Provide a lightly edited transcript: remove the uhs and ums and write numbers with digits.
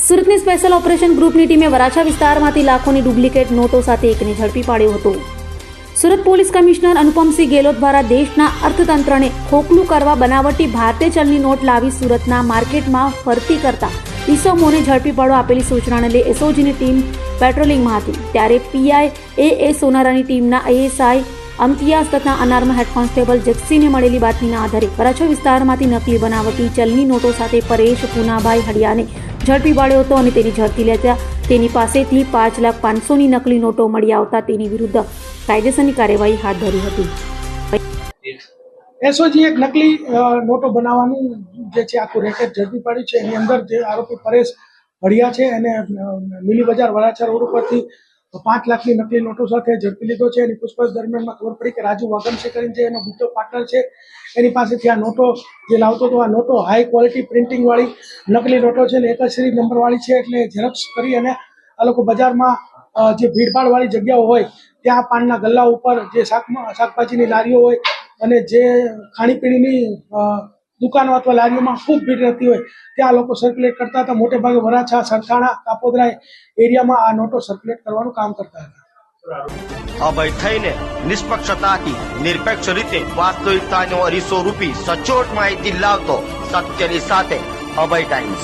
સુરતની special operation ગ્રુપની ટીમે વરાછા વિસ્તારમાંથી લાખોની ડુપ્લિકેટ નોટો સાથે એકને ઝડપી પાડ્યો હતો. સુરત પોલીસ કમિશનર અનુપમસિંહ ગેહલોત દ્વારા દેશના અર્થતંત્રને ખોખલું કરવા બનાવટી ભારતીય ચલણી નોટ લાવી સુરતના માર્કેટમાં ફરતી કરતા ઈસમોને ઝડપી પાડવા આપેલી સૂચનાને લઈ એસઓજીની ટીમ પેટ્રોલિંગમાં હતી. ત્યારે પીઆઈ એ સોનારાની ટીમના એએસઆઈ અમતિયાઝ તથા અનારમાં હેડ કોન્સ્ટેબલ જગસીને મળેલી બાતમીના આધારે વરાછા વિસ્તારમાંથી નકલી બનાવટી ચલણી નોટો સાથે પરેશ પૂનાભાઈ હડિયાને ઝડપી પાડ્યો હતો અને તેની ઝડપી લેતા તેની પાસેથી 5,500,000ની નકલી નોટો મળી આવતા તેની વિરુદ્ધ કાયદેસરની કાર્યવાહી હાથ ધરી હતી. એસઓજી એક નકલી નોટો બનાવવાનું જે છે આખું રેકેટ ઝડપી પાડ્યું છે. એની અંદર જે આરોપી પરેશ હડિયા છે એને મિલી બજાર વરાછા રોડ ઉપરથી 5 લાખની નકલી નોટો સાથે ઝડપી લીધો છે. એની પૂછપરછ દરમિયાનમાં ખબર પડી કે રાજુ વાગમશે કરીને જે એનો બીજો પાર્ટનર છે એની પાસેથી આ નોટો જે લાવતો હતો. આ નોટો હાઈ ક્વોલિટી પ્રિન્ટિંગ વાળી નકલી નોટો છે ને એક જ સિરીઝ નંબર વાળી છે. એટલે ઝેરોક્ષ કરી અને આ લોકો બજારમાં જે ભીડભાડ વાળી જગ્યાઓ હોય ત્યાં પાનના ગલ્લા ઉપર જે શાકભાજીની લારીઓ હોય અને જે ખાણીપીણીની દુકાનો અથવા લારીઓમાં ખૂબ ભીડ રહેતી હોય ત્યાં લોકો સર્ક્યુલેટ કરતા હતા. મોટે ભાગે વરાછા, સરથાણા, કાપોદરા એરિયામાં આ નોટો સર્ક્યુલેટ કરવાનું કામ કરતા હતા. અભય થઈને નિષ્પક્ષતાથી નિરપેક્ષ રીતે વાસ્તવિકતાનો અરીસો રૂપી સચોટ માહિતી લાવતો સત્યની સાથે અભય ટાઈમ્સ.